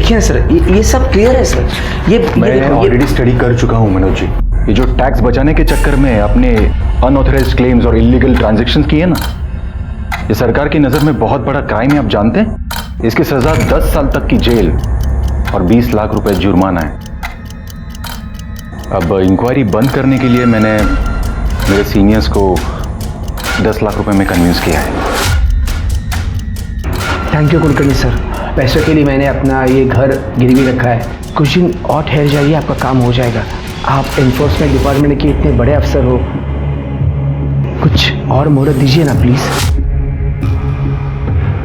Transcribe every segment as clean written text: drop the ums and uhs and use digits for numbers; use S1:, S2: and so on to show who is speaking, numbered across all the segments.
S1: देखिए सर, ये सब क्लियर है सर।
S2: मैं ऑलरेडी स्टडी कर चुका हूँ मनोज जी। ये जो टैक्स बचाने के चक्कर में अपने अनऑथराइज्ड क्लेम्स और इलीगल ट्रांजैक्शंस किए ना, ये सरकार की नज़र में बहुत बड़ा क्राइम है, आप जानते हैं। इसकी सज़ा 10 साल तक की जेल और 20 लाख रुपए जुर्माना है। अब इंक्वायरी बंद करने के लिए मैंने मेरे सीनियर्स को 10 लाख रुपए में कन्विंस किया है।
S1: Thank you Kulkarni sir. पैसों के लिए मैंने अपना ये घर गिरवी रखा है। कुछ दिन और ठहर जाइए, आपका काम हो जाएगा। आप एनफोर्समेंट डिपार्टमेंट के इतने बड़े अफसर हो, कुछ और मोहलत दीजिए ना प्लीज।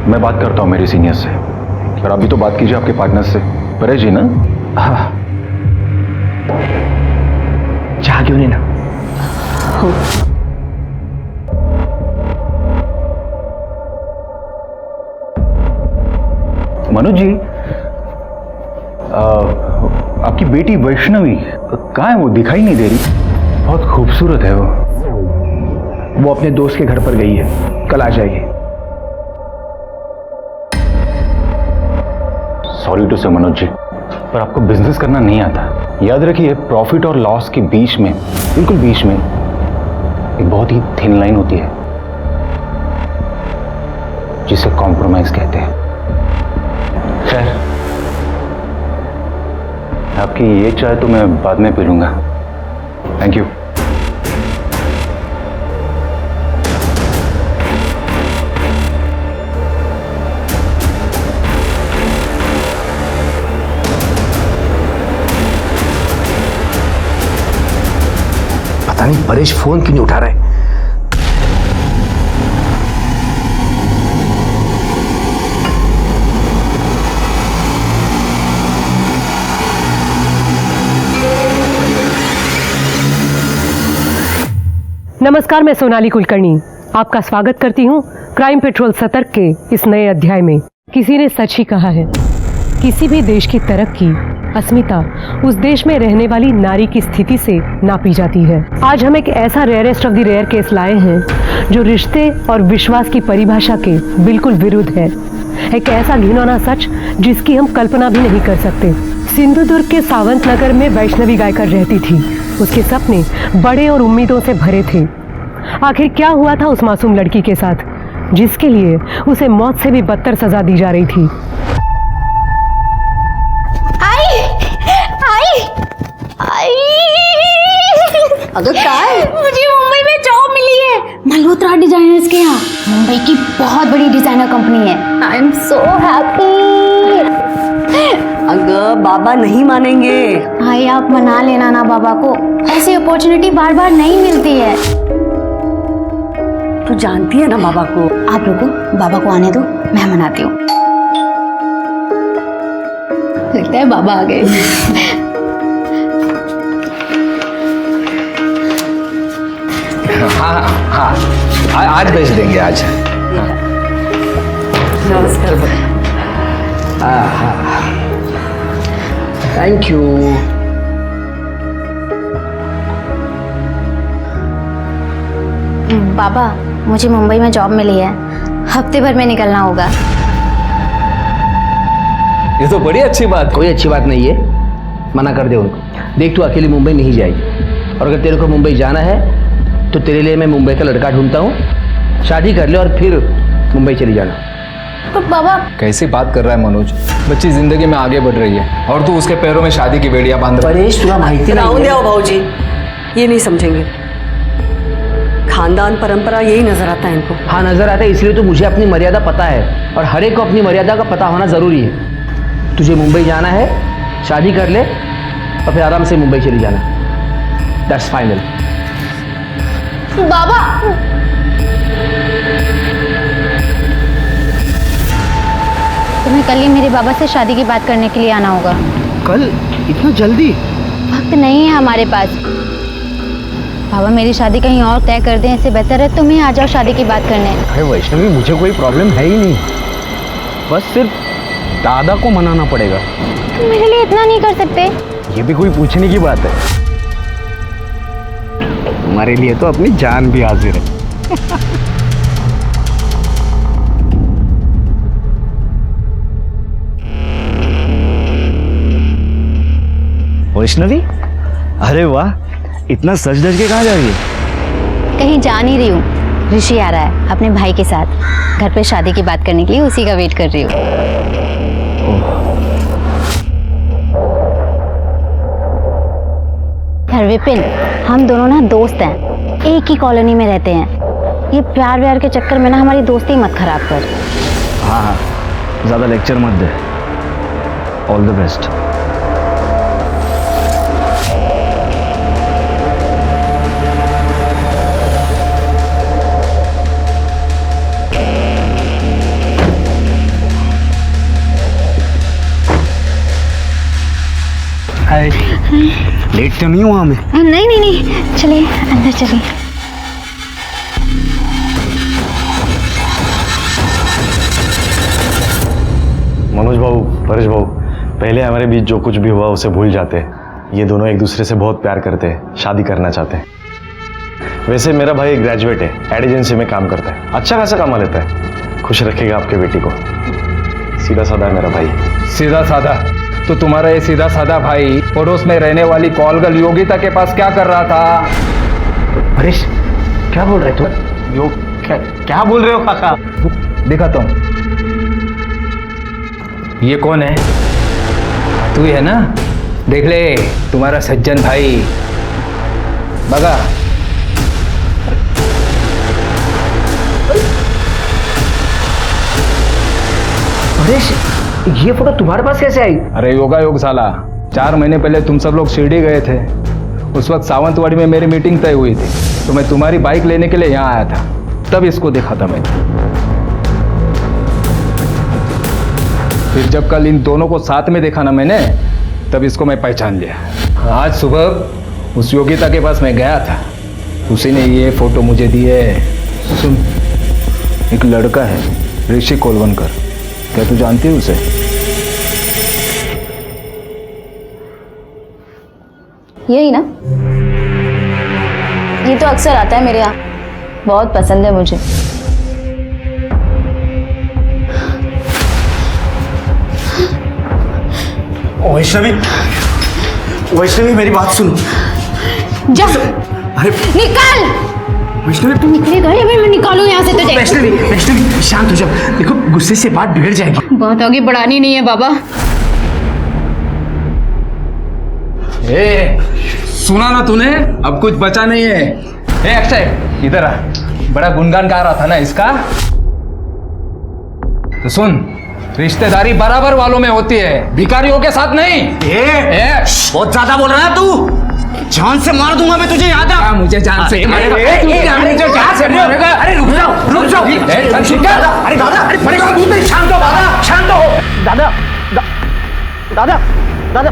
S2: मैं बात करता हूँ मेरे सीनियर से, और आप भी तो बात कीजिए आपके पार्टनर से, परेश जी ना।
S1: हाँ, चाह क्यों नहीं ना।
S2: मनोज जी, आपकी बेटी वैष्णवी कहाँ है? वो दिखाई नहीं दे रही। बहुत खूबसूरत है
S1: वो अपने दोस्त के घर पर गई है, कल आ जाएगी।
S2: सॉरी टू से मनोज जी, पर आपको बिजनेस करना नहीं आता। याद रखिए, प्रॉफिट और लॉस के बीच में, बिल्कुल बीच में, एक बहुत ही थिन लाइन होती है जिसे कॉम्प्रोमाइज कहते हैं। खैर, आपकी ये चाय तो मैं बाद में पी लूंगा। Thank you.
S1: पता नहीं परेश फोन क्यों नहीं उठा रहा है।
S3: नमस्कार, मैं सोनाली कुलकर्णी आपका स्वागत करती हूँ क्राइम पेट्रोल सतर्क के इस नए अध्याय में। किसी ने सच ही कहा है, किसी भी देश की तरक्की, अस्मिता उस देश में रहने वाली नारी की स्थिति से नापी जाती है। आज हम एक ऐसा rarest of the rare case लाए हैं जो रिश्ते और विश्वास की परिभाषा के बिल्कुल विरुद्ध है। एक ऐसा घिनौना सच जिसकी हम कल्पना भी नहीं कर सकते। सिंधुदुर्ग के सावंत नगर में वैष्णवी गायकर रहती थी। उसके सपने बड़े और उम्मीदों से भरे थे। आखिर क्या हुआ था उस मासूम लड़की के साथ, जिसके लिए उसे मौत से भी बदतर सजा दी जा रही थी?
S4: अगर काय मुझे मुंबई में जॉब मिली है मल्होत्रा डिजाइनर्स के यहाँ। मुंबई की बहुत बड़ी डिजाइनर कंपनी है। I am so happy.
S5: अगर बाबा नहीं मानेंगे।
S4: भाई आप मना लेना ना बाबा को, ऐसी अपॉर्चुनिटी बार बार नहीं मिलती है।
S5: तू जानती है ना बाबा को।
S4: आप रुको, बाबा को आने दो, मैं मनाती हूँ। लगता है बाबा आ गए।
S1: हाँ हाँ, आज भेज देंगे आज।
S5: नमस्कार।
S1: हाँ हाँ, थैंक यू।
S4: बाबा, मुझे मुंबई में जॉब मिली है, हफ्ते भर में निकलना होगा।
S1: ये तो बड़ी अच्छी बात। कोई अच्छी बात नहीं है, मना कर दे उनको। देख, तू अकेली मुंबई नहीं जाएगी, और अगर तेरे को मुंबई जाना है तो तेरे लिए मैं मुंबई का लड़का ढूंढता हूँ। शादी कर ले और फिर मुंबई चली जाना।
S4: तो बाबा,
S6: कैसी बात कर रहा है मनोज? बच्ची जिंदगी में आगे बढ़ रही है और तू उसके पैरों में शादी की बेड़ियां बांध रहा है।
S1: परेश, तुला माहिती
S5: राहून द्या भाऊजी, ये नहीं समझेंगे। खानदान परंपरा यही नजर आता है इनको।
S1: हाँ, नजर आता है, इसलिए तो मुझे अपनी मर्यादा पता है, और हर एक को अपनी मर्यादा का पता होना जरूरी है। तुझे मुंबई जाना है, शादी कर ले और फिर आराम से मुंबई चली जाना। That's final.
S4: बाबा, तुम्हें कल ही मेरे बाबा से शादी की बात करने के लिए आना होगा।
S1: कल? इतना जल्दी?
S4: वक्त नहीं है हमारे पास। बाबा, मेरी शादी कहीं और तय कर दें, इससे बेहतर है तुम ही आ जाओ शादी की बात करने।
S1: अरे वैष्णवी, मुझे कोई प्रॉब्लम है ही नहीं, बस सिर्फ दादा को मनाना पड़ेगा।
S4: तुम मेरे लिए इतना नहीं कर सकते?
S1: ये भी कोई पूछने की बात है? तुम्हारे लिए तो अपनी जान भी हाजिर है।
S7: वैष्णवी, अरे वाह, इतना सज धज के कहाँ जा रही है?
S4: कहीं जा नहीं रही हूँ, ऋषि आ रहा है अपने भाई के साथ घर पे शादी की बात करने के लिए, उसी का वेट कर रही हूँ। यार विपिन, हम दोनों ना दोस्त हैं, एक ही कॉलोनी में रहते हैं। ये प्यार व्यार के चक्कर में ना हमारी दोस्ती मत खराब कर।
S7: हाँ हाँ, ज़्यादा लेक्चर मत दे। All the best. Hi, late तो नहीं हुआ मैं?
S4: नहीं नहीं नहीं, चलिए अंदर चलिए।
S8: मनोज बाबू, परेश बाबू, पहले हमारे बीच जो कुछ भी हुआ उसे भूल जाते हैं। ये दोनों एक दूसरे से बहुत प्यार करते हैं, शादी करना चाहते हैं। वैसे मेरा भाई ग्रेजुएट है, एड एजेंसी में काम करता है, अच्छा खासा कमा लेता है। खुश रखेगा आपके बेटी को। सीधा साधा है मेरा भाई।
S6: सीधा साधा? तो तुम्हारा ये सीधा साधा भाई पड़ोस में रहने वाली कॉलगल योगिता के पास क्या कर रहा था?
S1: परेश, क्या बोल रहे तुम?
S7: यो, क्या बोल रहे हो काका?
S6: दिखाता हूँ। ये कौन है? तू ही है ना? देख ले, तुम्हारा सज्जन भाई। बगा।
S1: परेश, ये फोटो तुम्हारे पास कैसे आई?
S6: अरे योगा योग साला, 4 महीने पहले तुम सब लोग शिरडी गए थे। उस वक्त सावंतवाड़ी में मेरी मीटिंग तय हुई थी, तो मैं तुम्हारी बाइक लेने के लिए यहाँ आया था, तब इसको देखा था मैंने। फिर जब कल इन दोनों को साथ में देखा ना मैंने, तब इसको मैं पहचान लिया। आज सुबह उस योगिता के पास मैं गया था, उसी ने ये फोटो मुझे दी है।
S2: सुन, एक लड़का है ऋषि कोलवनकर, क्या तू जानती है उसे?
S4: यही ना, ये तो अक्सर आता है मेरे यहाँ, बहुत पसंद है मुझे।
S7: वैष्णवी, वैष्णवी मेरी बात सुनो।
S4: जा,
S7: अरे
S4: निकाल।
S7: वैष्णवी,
S4: निकलेगा या फिर मैं निकालूं यहाँ से तुझे?
S7: वैष्णवी, वैष्णवी शांत हो जाओ। देखो, गुस्से से बात बिगड़ जाएगी।
S4: बात आगे बढ़ानी नहीं है बाबा।
S6: ए, सुना ना तूने? अब कुछ बचा नहीं है। ए अक्षय, इधर आ। बड़ा गुणगान गा रहा था ना इसका, तो सुन, रिश्तेदारी बराबर वालों में होती है, भिखारियों के साथ नहीं।
S7: बहुत ज्यादा बोल रहा है तू। जान से मार दूंगा मैं तुझे, याद है?
S6: मुझे जान से मारेगा।
S7: अरे रुक जाओ, रुक जाओ। अरे दादा, अरे परेशान तू नहीं, शांत हो दादा, शांत हो। दादा, दादा, दादा,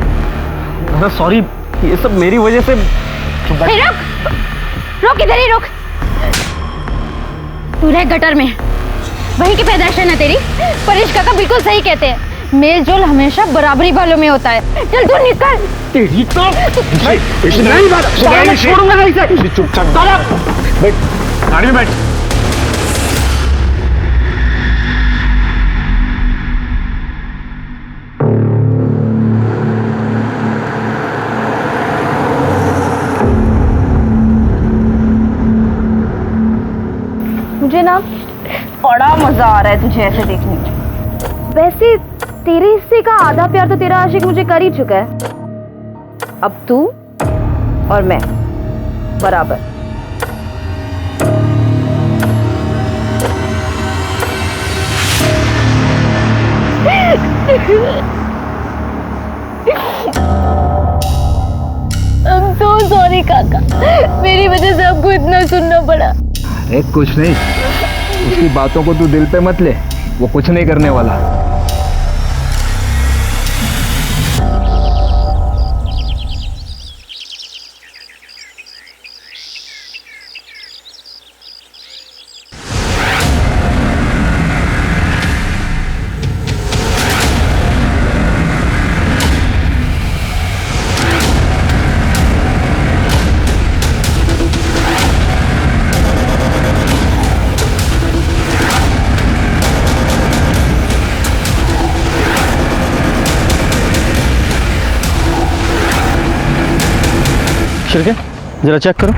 S7: दादा सॉरी, ये सब मेरी वजह से।
S4: रुक, रुक, इधर ही रुक। तू रह गटर में, वहीं की पैदाइश है ना तेरी। परेश काका बिल्कुल सही कहते हैं, मेल जोल हमेशा बराबरी वालों में होता है। चल तू निकल।
S7: तेरी तो नहीं बात, मैं छोड़ूंगा नहीं इसे। चुपचाप दादा, बैठ, गाड़ी में बैठ।
S9: मुझे ना बड़ा मजा आ रहा है तुझे ऐसे देखने में। वैसे तेरे हिस्से का आधा प्यार तो तेरा आशिक मुझे कर ही चुका है, अब तू और मैं बराबर। I'm so sorry काका, मेरी वजह से आपको इतना सुनना पड़ा।
S6: अरे कुछ नहीं, उसकी बातों को तू दिल पे मत ले, वो कुछ नहीं करने वाला।
S7: शिरके जरा चेक करो,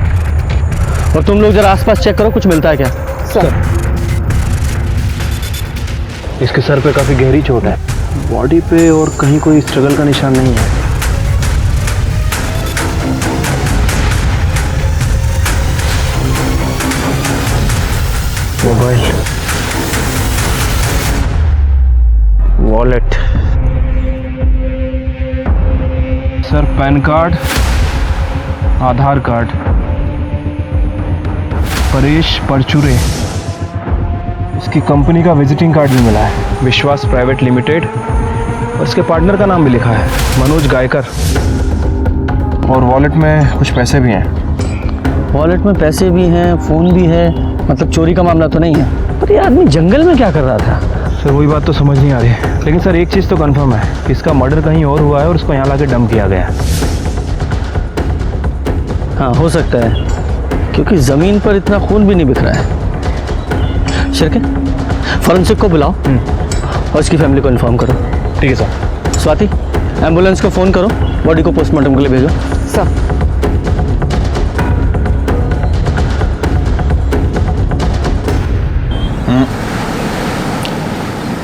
S7: और तुम लोग जरा आसपास चेक करो, कुछ मिलता है क्या?
S1: इसके सर पे काफी गहरी चोट है, बॉडी पे और कहीं कोई स्ट्रगल का निशान नहीं है। Mobile, wallet, sir pan card, Aadhaar card, Paresh Parchure, इसकी कंपनी का विजिटिंग कार्ड भी मिला है, विश्वास प्राइवेट लिमिटेड, और इसके पार्टनर का नाम भी लिखा है, मनोज गायकर। और वॉलेट में कुछ पैसे भी हैं।
S7: वॉलेट में पैसे भी हैं, फ़ोन भी है, मतलब चोरी का मामला तो नहीं है। पर ये आदमी जंगल में क्या कर रहा था?
S1: सर वही बात तो समझ नहीं आ रही, लेकिन सर एक चीज़ तो कंफर्म है, इसका मर्डर कहीं और हुआ है और उसको यहाँ लाके डंप किया गया है।
S7: हाँ हो सकता है, क्योंकि ज़मीन पर इतना खून भी नहीं बिखरा है। शिरके फॉरेंसिक को बुलाओ और इसकी फैमिली को इन्फॉर्म करो।
S1: ठीक है सर।
S7: स्वाति एम्बुलेंस को फ़ोन करो, बॉडी को पोस्टमार्टम के लिए भेजो।
S5: सर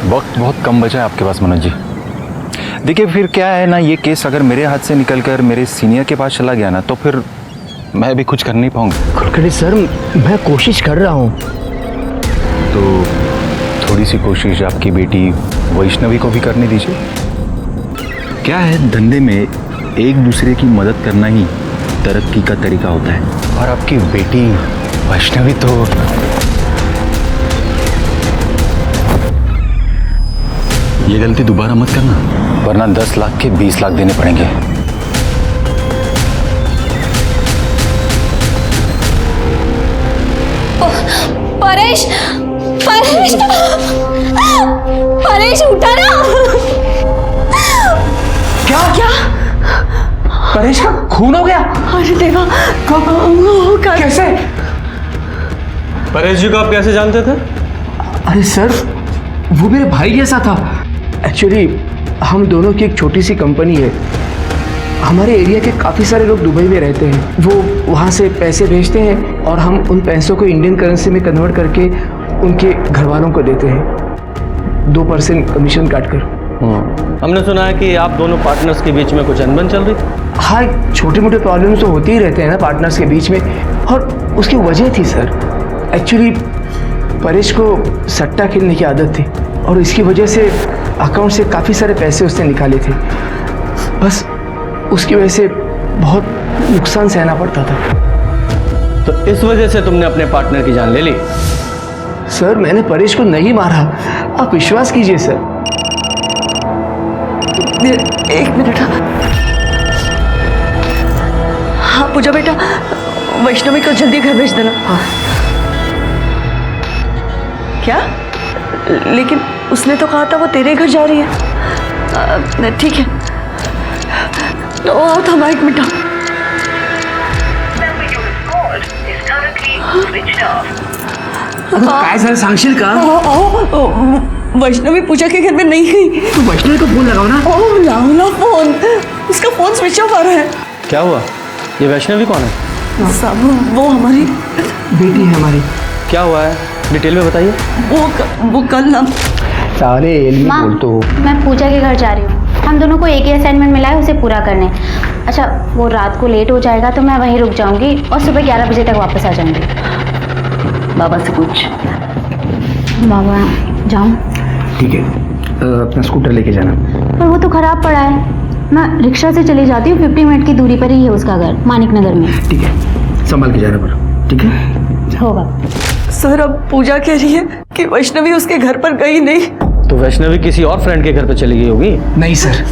S2: वक्त बहुत कम बचा है आपके पास मनोज जी। देखिए फिर क्या है ना, ये केस अगर मेरे हाथ से निकलकर मेरे सीनियर के पास चला गया ना, तो फिर मैं भी कुछ कर नहीं पाऊंगा।
S1: कुलकर्णी सर, मैं कोशिश कर रहा हूँ।
S2: तो थोड़ी सी कोशिश आपकी बेटी वैष्णवी को भी करने दीजिए। क्या है, धंधे में एक दूसरे की मदद करना ही तरक्की का तरीका होता है। और आपकी बेटी वैष्णवी तो ये गलती दोबारा मत करना, वरना 10 लाख के 20 लाख देने पड़ेंगे।
S4: परेश, परेश, परेश उठा ना।
S1: क्या क्या? परेश का खून हो गया?
S5: अरे देवा,
S1: कैसे?
S7: परेश जी को आप कैसे जानते थे?
S1: अरे सर, वो मेरे भाई जैसा था। एक्चुअली हम दोनों की एक छोटी सी कंपनी है। हमारे एरिया के काफ़ी सारे लोग दुबई में रहते हैं। वो वहाँ से पैसे भेजते हैं और हम उन पैसों को इंडियन करेंसी में कन्वर्ट करके उनके घर वालों को देते हैं 2% कमीशन काट कर।
S7: हमने सुना है कि आप दोनों पार्टनर्स के बीच में कुछ अनबन चल रही।
S1: हाँ, छोटे मोटे प्रॉब्लम्स तो होते ही रहते हैं ना पार्टनर्स के बीच में, और उसकी वजह थी सर। एक्चुअली परेश को सट्टा खेलने की आदत थी और इसकी वजह से अकाउंट से काफ़ी सारे पैसे उसने निकाले थे। बस उसकी वजह से बहुत नुकसान सहना पड़ता था।
S7: तो इस वजह से तुमने अपने पार्टनर की जान ले ली?
S1: सर मैंने परेश को नहीं मारा, आप विश्वास कीजिए सर।
S5: एक मिनट। हाँ पूजा बेटा, वैष्णवी को जल्दी घर भेज देना। हाँ। क्या? लेकिन उसने तो कहा था वो तेरे घर जा रही है। ठीक है, तो थमा एक मिनट।
S1: काय झालं सांगशील का?
S5: वैष्णवी पूजा के घर में नहीं गई।
S1: तू वैष्णवी को फोन लगाओ ना।
S5: ओह लाओ ना फोन, उसका फोन स्विच ऑफ आ रहा है।
S7: क्या हुआ? ये वैष्णवी कौन है?
S5: सब वो हमारी
S1: बेटी है हमारी।
S7: क्या हुआ है, डिटेल में बताइए।
S5: वो कल ना
S1: सारे एलमी
S4: माँ,
S1: बोल तो।
S4: मैं पूजा के घर जा रही हूँ। हम दोनों को एक ही असाइनमेंट मिला है, उसे पूरा करने। अच्छा, वो रात को लेट हो जाएगा तो मैं वहीं रुक जाऊंगी और सुबह 11 बजे तक वापस आ जाऊंगी।
S5: बाबा से पूछ।
S4: बाबा जाऊँ?
S1: ठीक है, अपना स्कूटर लेके जाना।
S4: पर वो तो खराब पड़ा है। मैं रिक्शा से चली जाती हूँ, 50 मिनट की दूरी पर ही है उसका घर, मानिक नगर में।
S1: ठीक है, संभाल के जाना पर। ठीक है,
S4: होगा।
S5: सर अब पूजा कह रही है कि वैष्णवी उसके घर पर गई नहीं।
S7: तो वैष्णवी किसी और फ्रेंड के घर पे चली गई होगी।
S1: नहीं सर,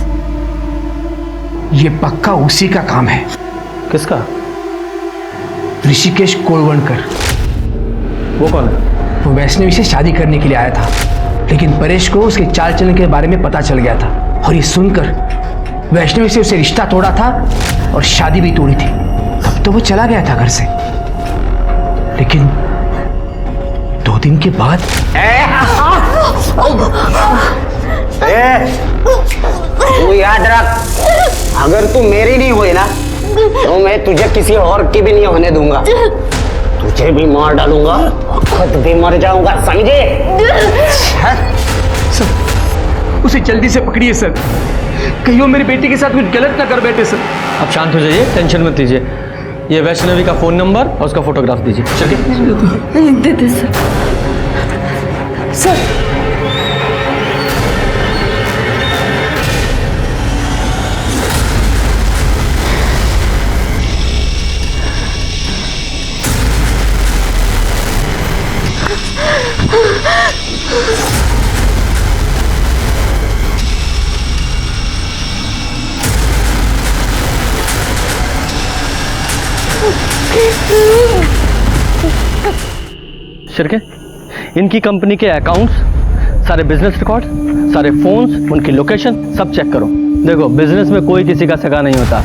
S1: ये पक्का उसी का काम है।
S7: किसका?
S1: ऋषिकेश कोलवणकर।
S7: वो कौन है?
S1: वो वैष्णवी से शादी करने के लिए आया था, लेकिन परेश को उसके चाल चलन के बारे में पता चल गया था और ये सुनकर वैष्णवी से उसे रिश्ता तोड़ा था और शादी भी तोड़ी थी। तब तो वो चला गया था घर से, लेकिन 2 दिन के बाद
S10: तू याद रख, अगर तू मेरी नहीं हुई ना
S7: तो मैं तुझे किसी और की भी नहीं होने दूंगा। तुझे भी मार डालूंगा और खुद भी मर जाऊंगा, समझे?
S1: उसे जल्दी से पकड़िए सर, कहीं वो मेरी बेटी के साथ कुछ गलत ना कर बैठे सर।
S10: आप शांत हो जाइए, टेंशन मत लीजिए। ये वैष्णवी का फ़ोन नंबर और उसका फोटोग्राफ दीजिए। चलिए
S5: दे दे सर। सर
S10: शिरके, इनकी कंपनी के अकाउंट्स, सारे बिजनेस रिकॉर्ड, सारे फोन्स, उनकी लोकेशन सब चेक करो। देखो, बिजनेस में कोई किसी का सगा नहीं होता,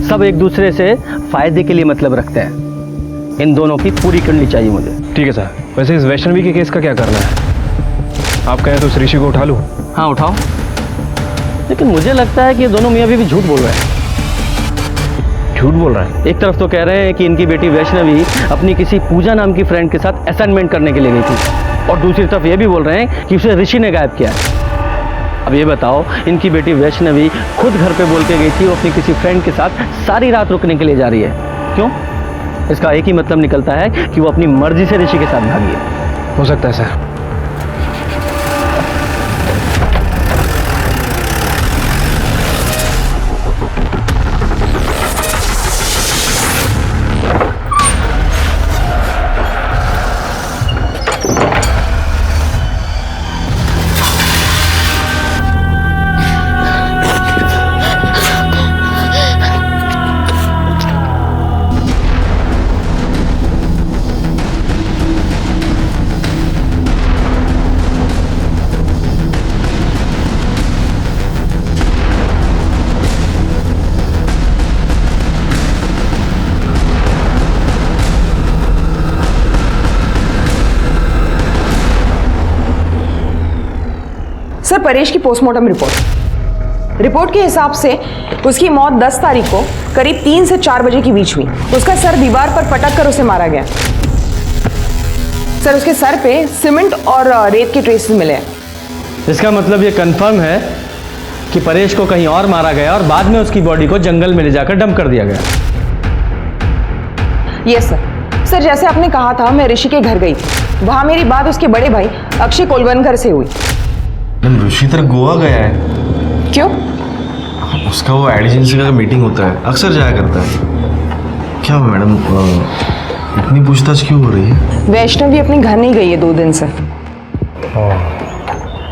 S10: सब एक दूसरे से फायदे के लिए मतलब रखते हैं। इन दोनों की पूरी करनी चाहिए मुझे।
S6: ठीक है सर। वैसे इस वैष्णवी के केस का क्या करना है? आप कहें तो इस ऋषि को उठा लूँ?
S10: हाँ उठाओ, लेकिन मुझे लगता है कि ये दोनों मियाँ बीवी झूठ बोल रहे हैं।
S6: झूठ बोल रहा है?
S10: एक तरफ तो कह रहे हैं कि इनकी बेटी वैष्णवी अपनी किसी पूजा नाम की फ्रेंड के साथ असाइनमेंट करने के लिए गई थी, और दूसरी तरफ ये भी बोल रहे हैं कि उसे ऋषि ने गायब किया है। अब ये बताओ, इनकी बेटी वैष्णवी खुद घर पे बोल के गई थी वो अपनी किसी फ्रेंड के साथ सारी रात रुकने के लिए जा रही है। क्यों? इसका एक ही मतलब निकलता है कि वो अपनी मर्जी से ऋषि के साथ भागी है।
S6: हो सकता है सर।
S11: सर, परेश की पोस्टमार्टम रिपोर्ट के हिसाब से उसकी मौत 10 तारीख को करीब 3 से 4 बजे के बीच हुई। उसका सर दीवार पर पटक कर उसे मारा गया। सर, उसके सर पे सीमेंट और रेत के ट्रेसेस मिले हैं।
S10: इसका मतलब ये कंफर्म है कि परेश को कहीं और मारा गया और बाद में उसकी बॉडी को जंगल में ले जाकर डंप कर दिया गया।
S11: Yes sir. सर, जैसे आपने कहा था, मैं ऋषि के घर गई थी। वहां मेरी बात उसके बड़े भाई अक्षय कोलवनकर से हुई।
S8: ऋषि तर गोवा गया है।
S11: क्यों?
S8: उसका वो एड एजेंसी का मीटिंग होता है, अक्सर जाया करता है। क्या मैडम, इतनी पूछताछ क्यों हो रही है?
S11: वैष्णवी अपने घर नहीं गई है 2 दिन से।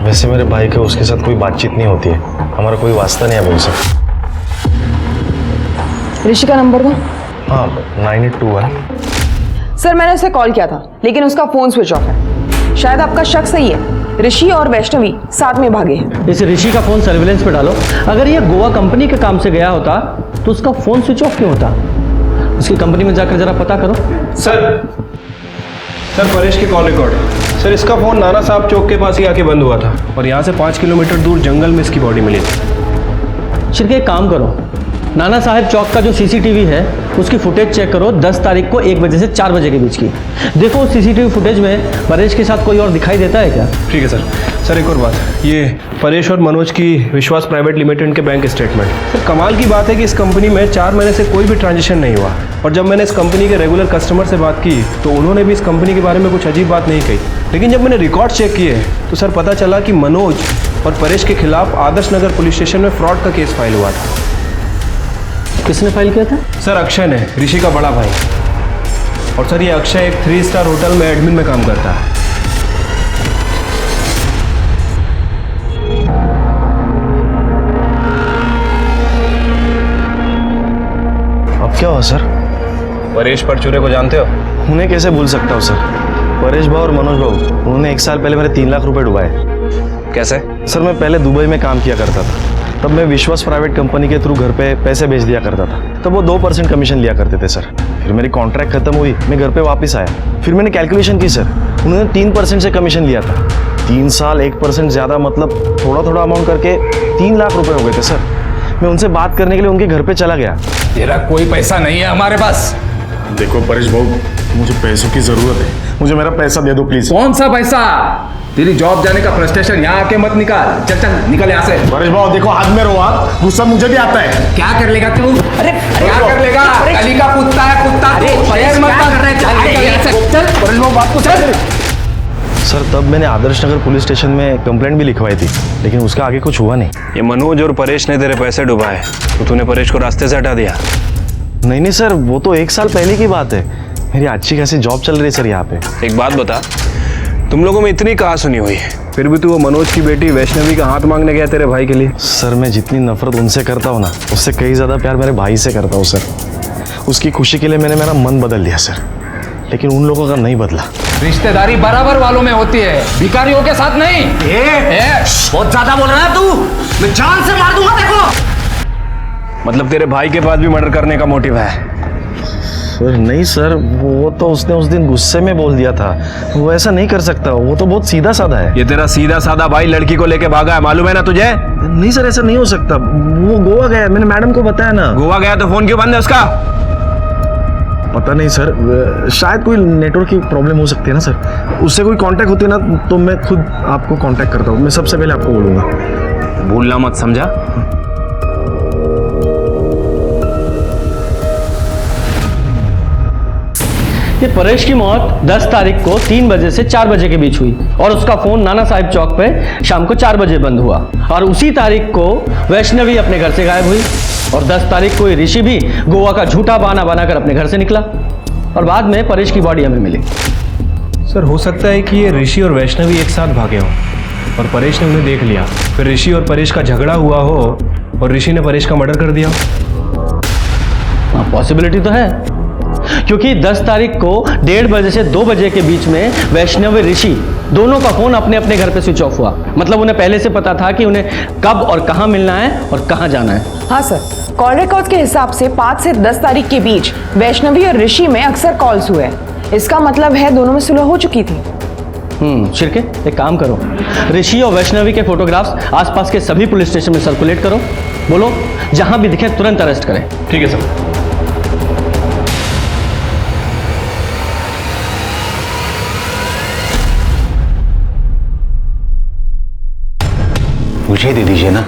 S8: वैसे मेरे भाई का उसके साथ कोई बातचीत नहीं होती है, हमारा कोई वास्ता नहीं है उनसे।
S11: ऋषि का नंबर दो।
S8: हाँ, 9821।
S11: सर, मैंने उसे कॉल किया था, लेकिन उसका फोन स्विच ऑफ है। शायद आपका शक सही है, ऋषि और वैष्णवी साथ में भागे हैं।
S10: इस ऋषि का फोन सर्विलेंस पे डालो। अगर ये गोवा कंपनी के काम से गया होता तो उसका फोन स्विच ऑफ क्यों होता? उसकी कंपनी में जाकर जरा पता करो।
S6: सर, परेश के कॉल रिकॉर्ड। सर, इसका फोन नाना साहब चौक के पास ही आके बंद हुआ था और यहाँ से 5 किलोमीटर दूर जंगल में इसकी बॉडी मिली थी।
S10: शिरके, एक काम करो, नाना साहब चौक का जो सीसीटीवी है उसकी फुटेज चेक करो 10 तारीख को 1 बजे से 4 बजे के बीच की। देखो सीसीटीवी फुटेज में परेश के साथ कोई और दिखाई देता है क्या?
S6: ठीक है सर। सर, एक और बात, ये परेश और मनोज की विश्वास प्राइवेट लिमिटेड के बैंक स्टेटमेंट। सर, कमाल की बात है कि इस कंपनी में 4 महीने से कोई भी ट्रांजेक्शन नहीं हुआ, और जब मैंने इस कंपनी के रेगुलर कस्टमर से बात की तो उन्होंने भी इस कंपनी के बारे में कुछ अजीब बात नहीं कही। लेकिन जब मैंने रिकॉर्ड चेक किए तो सर पता चला कि मनोज और परेश के खिलाफ आदर्श नगर पुलिस स्टेशन में फ्रॉड का केस फाइल हुआ था।
S10: किसने फाइल किया था?
S6: सर, अक्षय ने, ऋषि का बड़ा भाई। और सर, ये अक्षय एक 3 स्टार होटल में एडमिन में काम करता है।
S8: अब क्या हुआ सर?
S6: परेश परचूरे को जानते हो?
S8: उन्हें कैसे भूल सकता हूँ सर। परेश भाऊ और मनोज भाऊ, उन्होंने 1 साल पहले मेरे 3 लाख रुपए डुबाए।
S6: कैसे?
S8: सर, मैं पहले दुबई में काम किया करता था, तब मैं विश्वास प्राइवेट कंपनी के थ्रू घर पे पैसे भेज दिया करता था। तब वो 2% कमीशन लिया करते थे सर। फिर मेरी कॉन्ट्रैक्ट खत्म हुई, मैं घर पे वापस आया। फिर मैंने कैलकुलेशन की सर, उन्होंने 3% से कमीशन लिया था। 3 साल 1% ज़्यादा, मतलब थोड़ा थोड़ा अमाउंट करके 3 लाख रुपए हो गए थे सर। मैं उनसे बात करने के लिए उनके घर पे चला गया।
S6: तेरा कोई पैसा नहीं है हमारे पास।
S8: देखो परेश भाऊ, मुझे पैसों की जरूरत है, मुझे मेरा पैसा दे दो प्लीज।
S6: कौन सा पैसा? तेरी जॉब जाने का फ्रस्ट्रेशन यहाँ आके मत निकाल। चल चल निकल यहाँ से।
S8: परेश भाऊ देखो, हाथ में रहो आप, गुस्सा मुझे भी आता है।
S6: क्या कर लेगा तू? अरे क्या कर लेगा? कली का कुत्ता है, कुत्ता। अरे मत कर रहे। चल निकल यहाँ से। चल
S8: परेश भाऊ बात को चल। सर तब मैंने आदर्श नगर पुलिस स्टेशन में कंप्लेंट भी लिखवाई थी, लेकिन उसका आगे कुछ हुआ नहीं।
S12: ये मनोज और परेश ने तेरे पैसे डुबाए तो तूने परेश को रास्ते से हटा दिया?
S8: नहीं सर, वो तो 1 साल पहले की बात है। मेरी अच्छी खासी जॉब चल रही है सर यहाँ पे।
S12: एक बात बता, तुम लोगों में इतनी कहा सुनी हुई है, फिर भी तू वो मनोज की बेटी वैष्णवी का हाथ मांगने गया तेरे भाई के लिए?
S8: सर मैं जितनी नफरत उनसे करता हूँ ना, उससे कई ज्यादा प्यार मेरे भाई से करता हूँ सर। उसकी खुशी के लिए मैंने मेरा मन बदल दिया सर, लेकिन उन लोगों का नहीं बदला।
S6: रिश्तेदारी बराबर वालों में होती है, भिखारियों के साथ नहीं।
S7: बहुत ज्यादा बोल रहा है तू, मैं जान से मार दूंगा देखो।
S12: मतलब तेरे भाई के पास भी मर्डर करने का मोटिव है?
S8: सर नहीं सर, वो तो उसने उस दिन गुस्से में बोल दिया था, वो ऐसा नहीं कर सकता, वो तो बहुत सीधा साधा है।
S12: ये तेरा सीधा साधा भाई लड़की को लेके भागा है, मालूम है ना तुझे?
S8: नहीं सर, ऐसा नहीं हो सकता, वो गोवा गया, मैंने मैडम को बताया ना।
S12: गोवा गया तो फोन क्यों बंद है उसका?
S8: पता नहीं सर, शायद कोई नेटवर्क की प्रॉब्लम हो सकती है ना सर। उससे कोई कांटेक्ट होती है ना तो मैं खुद आपको कांटेक्ट करता हूँ, मैं सबसे पहले आपको बोलूँगा।
S12: भूलना मत, समझा?
S10: ये परेश की मौत 10 तारीख को 3 बजे से 4 बजे के बीच हुई और उसका फोन नाना साहिब चौक पे शाम को 4 बजे बंद हुआ। और उसी तारीख को वैष्णवी अपने घर से गायब हुई और 10 तारीख को ऋषि भी गोवा का झूठा बहाना बनाकर अपने घर से निकला और बाद में परेश की बॉडी हमें मिली।
S13: सर हो सकता है कि ये ऋषि और वैष्णवी एक साथ भागे हों और परेश ने उन्हें देख लिया, फिर ऋषि और परेश का झगड़ा हुआ हो और ऋषि ने परेश का मर्डर कर दिया।
S10: पॉसिबिलिटी तो है, क्योंकि 10 तारीख को 1:30 बजे से 2 बजे के बीच में वैष्णवी ऋषि दोनों का फोन अपने अपने घर पे स्विच ऑफ हुआ। मतलब उन्हें पहले से पता था कि उन्हें कब और कहां मिलना है और कहां जाना है।
S11: हाँ सर, कॉल रिकॉर्ड्स के हिसाब से 5 से 10 तारीख के बीच वैष्णवी और ऋषि में अक्सर कॉल्स हुए। इसका मतलब है दोनों में सुलह हो चुकी थी।
S10: शिरके एक काम करो, ऋषि और वैष्णवी के फोटोग्राफ्स आसपास के सभी पुलिस स्टेशन में सर्कुलेट करो। बोलो जहां भी दिखे तुरंत अरेस्ट करें।
S13: ठीक है सर।
S2: मुझे दे दीजिए ना।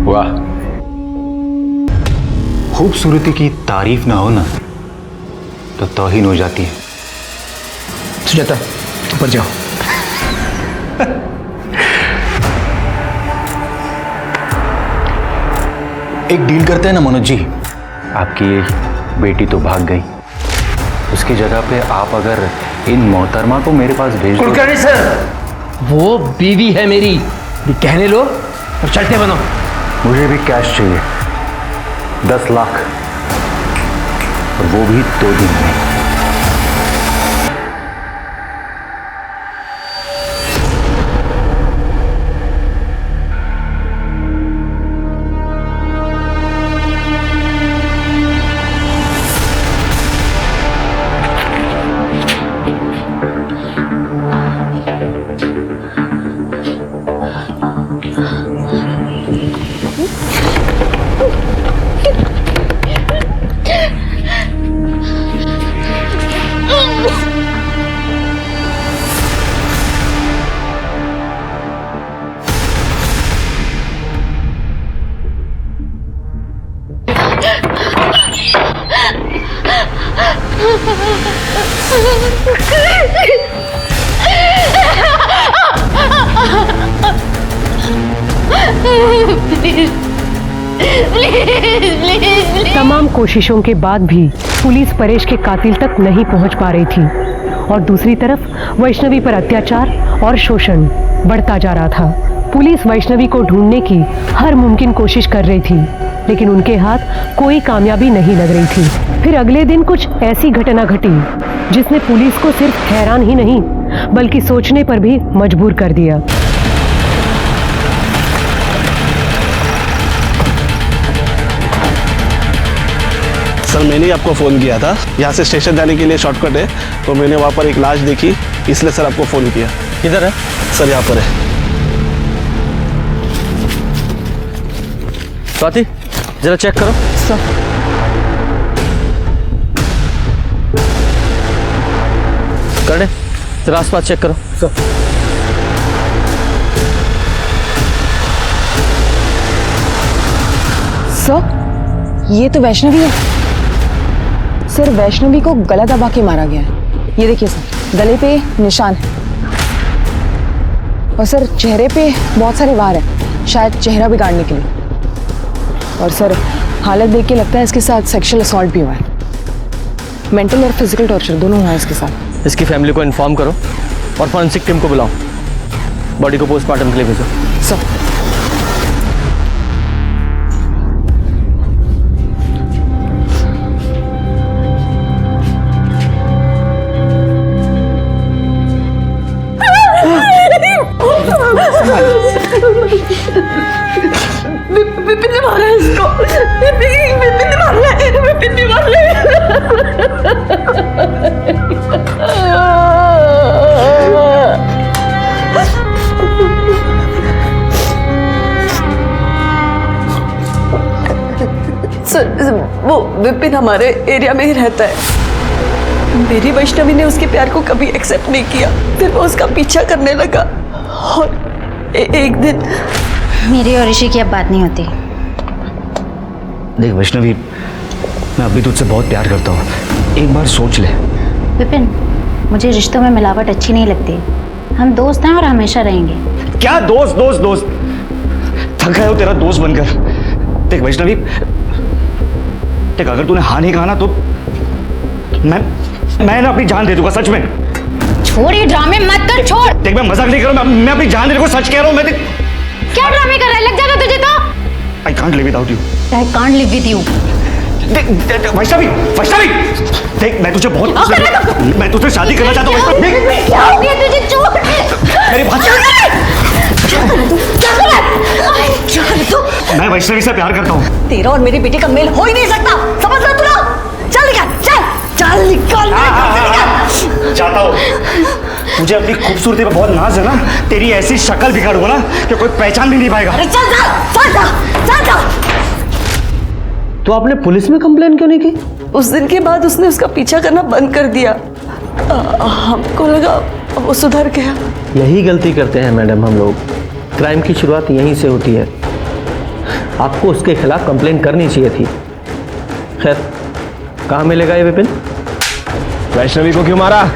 S2: वाह, खूबसूरती की तारीफ ना हो ना तो तौहीन हो जाती है।
S1: सुजाता ऊपर जाओ।
S2: एक डील करते हैं ना मनोज जी, आपकी बेटी तो भाग गई, उसकी जगह पे आप अगर इन मोहतरमा को मेरे पास भेज दो।
S1: कुलकर्णी सर, वो बीवी है मेरी, ये कहने लो और चलते बनो।
S2: मुझे भी कैश चाहिए, 10 लाख, और वो भी 2 दिन में।
S3: तमाम कोशिशों के बाद भी पुलिस परेश के कातिल तक नहीं पहुंच पा रही थी और दूसरी तरफ वैष्णवी पर अत्याचार और शोषण बढ़ता जा रहा था। पुलिस वैष्णवी को ढूंढने की हर मुमकिन कोशिश कर रही थी, लेकिन उनके हाथ कोई कामयाबी नहीं लग रही थी। फिर अगले दिन कुछ ऐसी घटना घटी जिसने पुलिस को सिर्फ हैरान ही नहीं बल्कि सोचने पर भी मजबूर कर दिया।
S14: सर मैंने ही आपको फ़ोन किया था, यहाँ से स्टेशन जाने के लिए शॉर्टकट है, तो मैंने वहाँ पर एक लाश देखी, इसलिए सर आपको फ़ोन किया।
S10: किधर है
S14: सर यहाँ पर है।
S10: स्वाति जरा चेक करो। कर दे, जरा आसपास चेक करो।
S11: सर ये तो वैष्णवी है। सर वैष्णवी को गला दबा के मारा गया है। ये देखिए सर, गले पे निशान है और सर चेहरे पे बहुत सारे वार हैं, शायद चेहरा बिगाड़ने के लिए। और सर हालत देख के लगता है इसके साथ सेक्सुअल असॉल्ट भी हुआ है। मेंटल और फिजिकल टॉर्चर दोनों हुआ है इसके साथ।
S10: इसकी फैमिली को इन्फॉर्म करो और फॉरेंसिक टीम को बुलाओ, बॉडी को पोस्टमार्टम के लिए भेजो।
S11: सर
S5: विपिन ने मारा है इसको। विपिन ने मारा है, विपिन ने मारा है। सर वो विपिन हमारे एरिया में ही रहता है। मेरी वैष्णवी ने उसके प्यार को कभी एक्सेप्ट नहीं किया, फिर वो उसका पीछा करने लगा और एक दिन
S4: मेरी और ऋषि की अब बात नहीं होती।
S7: देख वैष्णवी, मैं अभी तुझसे बहुत प्यार करता हूँ, एक बार सोच ले।
S4: विपिन, मुझे रिश्तों में मिलावट अच्छी नहीं लगती। हम दोस्त हैं और हमेशा रहेंगे।
S7: क्या दोस्त दोस्त दोस्त, थक गया हो तेरा दोस्त बनकर। देख वैष्णवी, देख अगर तूने हाँ नहीं कहा ना तो मैं ना अपनी जान दे दूंगा, सच में।
S4: छोड़ ये ड्रामे मत कर, छोड़।
S7: देख मैं मजाक नहीं कर रहा हूँ, मैं अपनी जान दे रहा हूँ, सच कह रहा हूँ। मैं
S4: क्या ड्रामे कर रहा है? लग जाएगा तुझे तो।
S7: I can't live without you.
S4: I can't live with you.
S7: देख वैष्णवी, वैष्णवी, देख मैं तुझे बहुत मैं तुझसे शादी करना चाहता हूँ।
S4: क्या हो गया तुझे? छोड़
S7: मेरी बात
S4: क्या कर तू?
S7: मैं वैष्णवी से प्यार करता हूँ।
S5: तेरा और मेरी बेटी का मेल हो ही नहीं सकता, समझ रहा तू ना? चल निकल, चल चल निकल, निकल।
S7: चाहता हूँ मुझे अपनी खूबसूरती पे बहुत नाज है ना, तेरी ऐसी शक्ल बिगाड़ूंगा ना कि कोई पहचान भी नहीं पाएगा।
S5: अरे चल जा, चल जा, चल जा।
S10: तो आपने पुलिस में कंप्लेन क्यों नहीं की?
S5: उस दिन के बाद उसने उसका पीछा करना बंद कर दिया। हमको लगा वो सुधर गया।
S10: यही गलती करते हैं मैडम हम लोग, क्राइम की शुरुआत यहीं से होती है। आपको उसके खिलाफ कंप्लेन करनी चाहिए थी। खैर, कहाँ मिलेगा ये विपिन?
S12: वैष्णवी को क्यों मारा?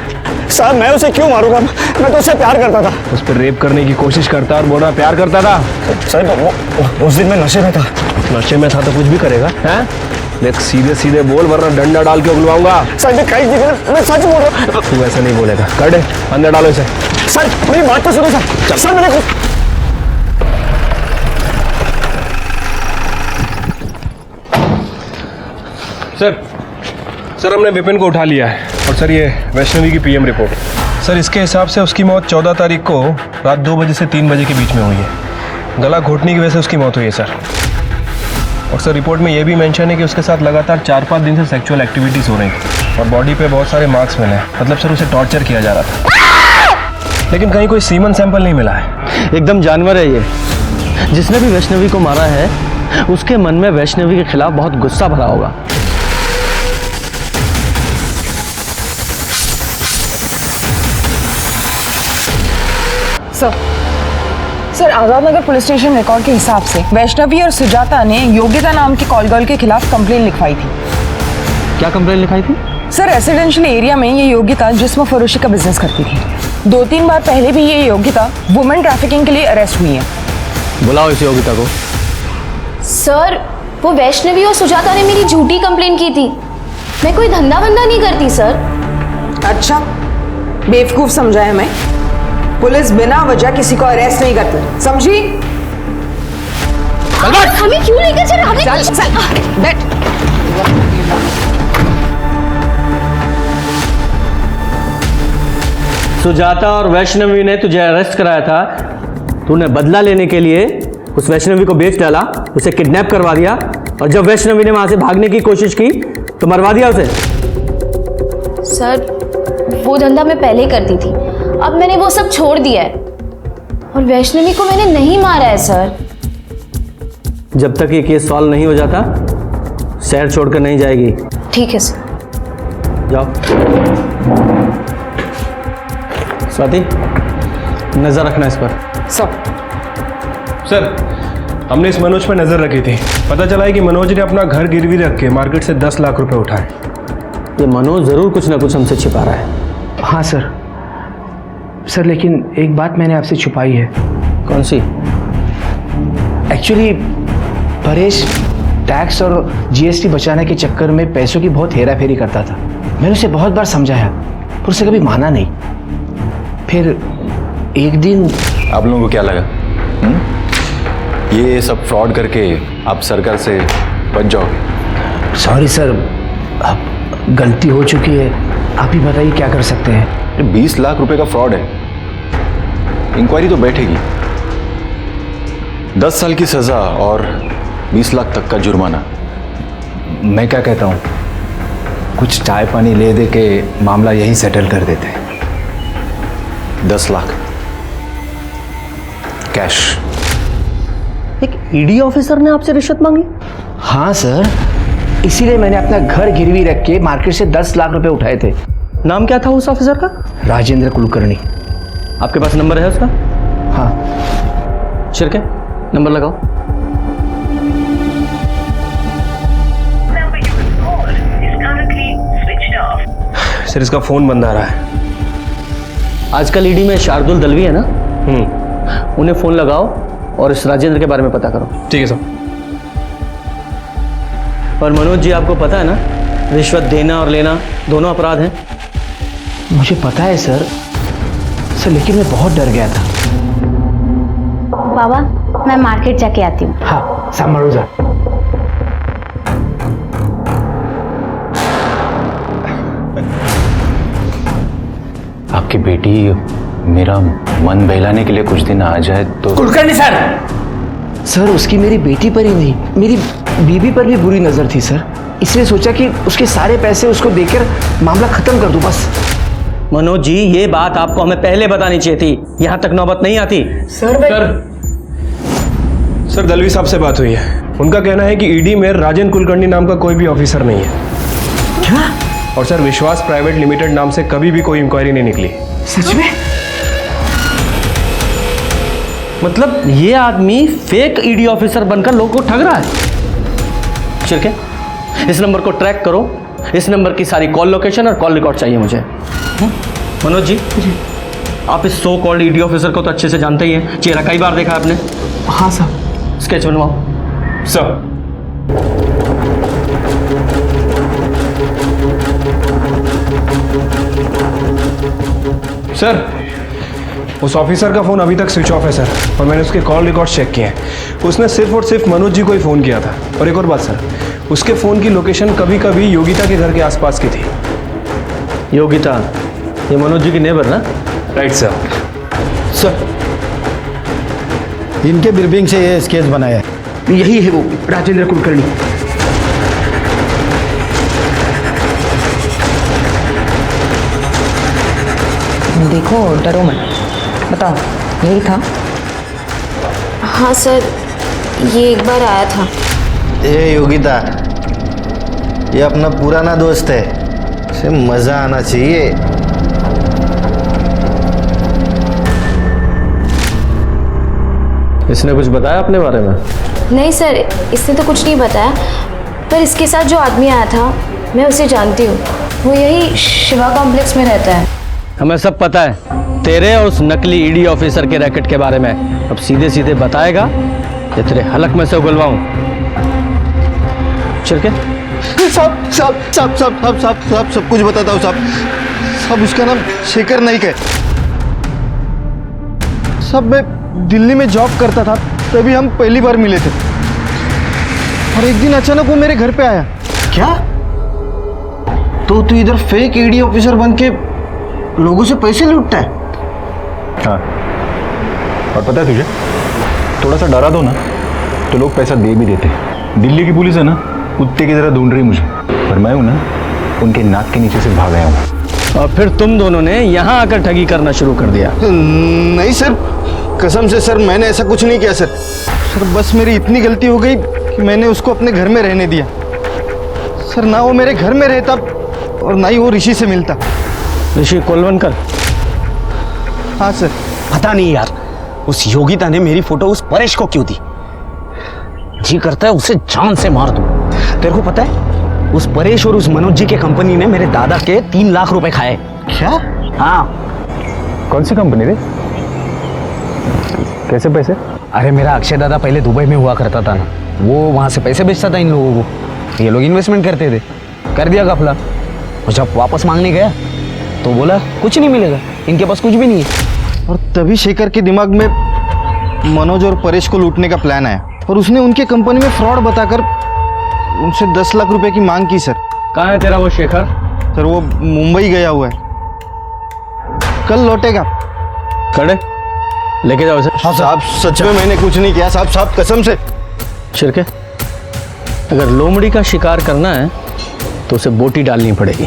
S7: साहब मैं उसे क्यों मारूंगा, मैं तो उससे प्यार करता था।
S12: उस पर रेप करने की कोशिश करता और बोला प्यार करता था।
S7: सर उस दिन मैं नशे में था।
S12: नशे में था तो कुछ भी करेगा, हैं? देख सीधे सीधे बोल वरना डंडा डाल के उगलवाऊंगा।
S7: सर मैं सच बोल रहा हूँ।
S12: तू ऐसा नहीं बोलेगा, कर दे, अंदर डालो इसे।
S7: सर मेरी बात तो सुनो सर। सर मैंने
S12: सर हमने विपिन को उठा लिया है और सर ये वैष्णवी की पीएम रिपोर्ट।
S13: सर इसके हिसाब से उसकी मौत 14 तारीख को रात 2 बजे से 3 बजे के बीच में हुई है। गला घोटने की वजह से उसकी मौत हुई है सर। और सर रिपोर्ट में ये भी मेंशन है कि उसके साथ लगातार 4-5 दिन से सेक्सुअल एक्टिविटीज़ हो रही थी और बॉडी पे बहुत सारे मार्क्स मिले हैं। मतलब सर उसे टॉर्चर किया जा रहा था, लेकिन कहीं कोई सीमन सैंपल नहीं मिला है।
S10: एकदम जानवर है ये। जिसने भी वैष्णवी को मारा है उसके मन में वैष्णवी के खिलाफ बहुत गुस्सा भरा होगा।
S11: Sir Azad Nagar police station record के हिसाब से वैष्णवी और सुजाता ने योगिता नाम की कॉल गर्ल के खिलाफ कंप्लेन लिखवाई थी।
S10: क्या कंप्लेन लिखाई थी?
S11: सर रेसिडेंशियल एरिया में ये योगिता जिस्म फरोशी का बिजनेस करती थी। 2-3 बार पहले भी ये योगिता वुमेन ट्रैफिकिंग के लिए अरेस्ट हुई है।
S10: बुलाओ इस योगिता को।
S9: सर वो वैष्णवी और सुजाता ने मेरी झूठी कंप्लेन की थी। मैं कोई धंधा वंदा नहीं करती सर।
S11: अच्छा बेवकूफ समझा है मैं। पुलिस बिना वजह किसी को अरेस्ट नहीं करती, समझी?
S9: हमें क्यों लेकर चल रहे?
S11: चल चल बैठ।
S10: सुजाता और वैष्णवी ने तुझे अरेस्ट कराया था। तूने बदला लेने के लिए उस वैष्णवी को बेच डाला, उसे किडनैप करवा दिया और जब वैष्णवी ने वहां से भागने की कोशिश की तो मरवा दिया उसे।
S4: सर वो धंधा मैं पहले ही करती थी, अब मैंने वो सब छोड़ दिया है। और वैष्णवी को मैंने नहीं मारा है सर।
S10: जब तक ये केस सॉल्व नहीं हो जाता शहर छोड़कर नहीं जाएगी।
S4: ठीक है सर।
S10: जाओ। स्वाति, नजर रखना इस पर।
S12: सर हमने इस मनोज पर नजर रखी थी, पता चला है कि मनोज ने अपना घर गिरवी रख के मार्केट से 10 लाख रुपए उठाए।
S10: ये मनोज जरूर कुछ ना कुछ हमसे छिपा रहा है।
S1: हाँ सर। सर लेकिन एक बात मैंने आपसे छुपाई है।
S10: कौन सी?
S1: एक्चुअली परेश टैक्स और जीएसटी बचाने के चक्कर में पैसों की बहुत हेरा फेरी करता था। मैंने उसे बहुत बार समझाया पर उसे कभी माना नहीं। फिर एक दिन
S2: आप लोगों को क्या लगा ये सब फ्रॉड करके आप सरकार से बच जाओगे?
S1: सॉरी सर, अब गलती हो चुकी है, आप ही बताइए क्या कर सकते हैं।
S2: 20 लाख रुपए का फ्रॉड है, इंक्वायरी तो बैठेगी। 10 साल की सजा और 20 लाख तक का जुर्माना।
S6: मैं क्या कहता हूँ, कुछ चाय पानी ले दे के मामला यहीं सेटल कर देते हैं।
S2: 10 लाख कैश।
S10: एक ईडी ऑफिसर ने आपसे रिश्वत मांगी?
S1: हाँ सर, इसीलिए मैंने अपना घर गिरवी रख के मार्केट से 10 लाख रुपए उठाए थे।
S10: नाम क्या था उस ऑफिसर का?
S1: राजेंद्र कुलकर्णी।
S10: आपके पास नंबर है उसका?
S1: हाँ।
S10: शिरके, नंबर लगाओ।
S12: सर इसका फोन बंद आ रहा है।
S10: आजकल ईडी में शार्दुल दलवी है ना, उन्हें फोन लगाओ और इस राजेंद्र के बारे में पता करो।
S12: ठीक है सर।
S10: और मनोज जी, आपको पता है ना, रिश्वत देना और लेना दोनों अपराध हैं।
S1: मुझे पता है सर, लेकिन मैं बहुत डर गया था।
S4: बाबा मैं मार्केट जाके आती हूँ।
S1: हाँ संभालो जा।
S2: आपकी बेटी मेरा मन बहलाने के लिए कुछ दिन आ जाए तो।
S1: कुलकर्णी सर, सर उसकी मेरी बेटी पर ही नहीं, मेरी बीवी पर भी बुरी नजर थी सर, इसलिए सोचा कि उसके सारे पैसे उसको देकर मामला खत्म कर दूं बस।
S10: मनोज जी, ये बात आपको हमें पहले बतानी चाहिए थी, यहां तक नौबत नहीं आती।
S12: सर दलवी साहब से बात हुई है, उनका कहना है कि ईडी में राजेंद्र कुलकर्णी नाम का कोई भी ऑफिसर नहीं है।
S1: क्या?
S12: और सर विश्वास प्राइवेट लिमिटेड नाम से कभी भी कोई इंक्वायरी नहीं निकली।
S1: सच में?
S10: मतलब ये आदमी फेक ईडी ऑफिसर बनकर लोगों को ठग रहा है। शिरके, इस नंबर को ट्रैक करो, इस नंबर की सारी कॉल लोकेशन और कॉल रिकॉर्ड चाहिए मुझे। मनोज जी, आप इस सो कॉल्ड ईडी ऑफिसर को तो अच्छे से जानते ही हैं, चेहरा कई बार देखा आपने।
S1: हाँ सर।
S10: स्केच बनवाओ।
S12: सर सर उस ऑफिसर का फोन अभी तक स्विच ऑफ है सर, और मैंने उसके कॉल रिकॉर्ड चेक किए हैं। उसने सिर्फ और सिर्फ मनोज जी को ही फ़ोन किया था। और एक और बात सर, उसके फ़ोन की लोकेशन कभी कभी योगिता के घर के आसपास की थी।
S10: योगिता, ये मनोज जी की नेबर ना?
S12: Right sir.
S15: सर इनके ब्रीफिंग से ये स्केच बनाया है।
S1: यही है वो राजेंद्र कुलकर्णी।
S11: देखो डरो मत, बताओ यही था?
S4: हाँ सर, ये एक बार आया था।
S15: ए योगिता, ये अपना पुराना दोस्त है, इसे मजा आना चाहिए।
S10: इसने कुछ बताया अपने बारे में?
S4: नहीं सर, इसने तो कुछ नहीं बताया, पर इसके साथ जो आदमी आया था मैं उसे जानती हूँ, वो यही शिवा कॉम्प्लेक्स में रहता है।
S10: हमें सब पता है तेरे और उस नकली ईडी ऑफिसर के रैकेट के बारे में। अब सीधे सीधे बताएगा या तेरे हलक में से उगलवाऊं? चिरके,
S15: सब कुछ बताता हूँ साहब। सब उसका नाम शेखर नाइक है। सब मैं दिल्ली में जॉब करता था, तभी हम पहली बार मिले थे। और एक दिन अचानक वो मेरे घर पे आया। क्या? तो तू इधर फेक ईडी ऑफिसर बन के लोगों से पैसे लूटता है?
S2: हाँ, और पता है तुझे, थोड़ा सा डरा दो ना तो लोग पैसा दे भी देते हैं। दिल्ली की पुलिस है ना, कुत्ते की तरह ढूंढ रही मुझे। पर मैं हूं ना, उनके नाक के नीचे से भाग आया हूं।
S10: और फिर तुम दोनों ने यहाँ आकर ठगी करना शुरू कर दिया।
S15: नहीं सर, कसम से सर मैंने ऐसा कुछ नहीं किया सर। सर बस मेरी इतनी गलती हो गई कि मैंने उसको अपने घर में रहने दिया। सर ना वो मेरे घर में रहता और ना ही वो ऋषि से मिलता।
S10: ऋषि कोलवनकर?
S15: हाँ सर।
S7: पता नहीं यार, उस योगिता ने मेरी फोटो उस परेश को क्यों दी। जी करता है उसे जान से मार दूं। तेरे को पता है, उस परेश और उस मनोज जी के कंपनी ने मेरे दादा के 3 लाख रुपए खाए।
S15: क्या?
S7: हाँ।
S2: कौन सी कंपनी रे? कैसे पैसे?
S7: अरे मेरा अक्षय दादा पहले दुबई में हुआ करता था ना, वो वहां से पैसे बेचता था इन लोगों को। ये लोग इन्वेस्टमेंट करते थे, कर दिया घपला। और जब वापस मांगने गया तो बोला कुछ नहीं मिलेगा, इनके पास कुछ भी नहीं है।
S15: और तभी शेखर के दिमाग में मनोज और परेश को लूटने का प्लान आया और उसने उनके कंपनी में फ्रॉड बताकर उनसे 10 लाख रुपए की मांग की सर।
S10: कहाँ है तेरा वो शेखर?
S15: सर वो मुंबई गया हुआ है, कल लौटेगा।
S10: खड़े लेके जाओ इसे।
S15: साहब सच में मैंने कुछ नहीं किया साहब, साहब कसम से।
S10: शिरके, अगर लोमड़ी का शिकार करना है तो उसे बोटी डालनी पड़ेगी।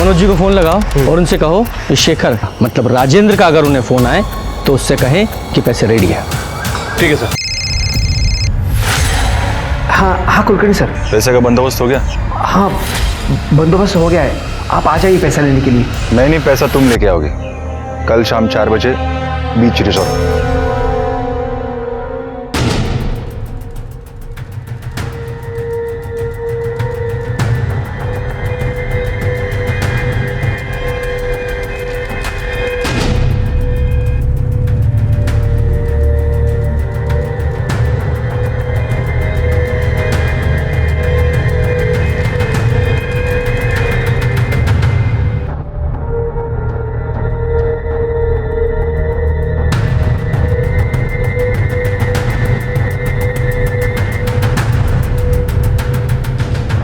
S10: मनोज जी को फोन लगाओ और उनसे कहो कि शेखर मतलब राजेंद्र का अगर उन्हें फोन आए तो उससे कहें कि पैसे रेडी है।
S12: ठीक है सर।
S1: हाँ कुलकर्णी सर।
S2: पैसे का बंदोबस्त हो गया?
S1: हाँ बंदोबस्त हो गया है, आप आ जाइए पैसा लेने के लिए।
S2: नहीं, पैसा तुम लेके आओगे कल शाम 4 बजे beach resort.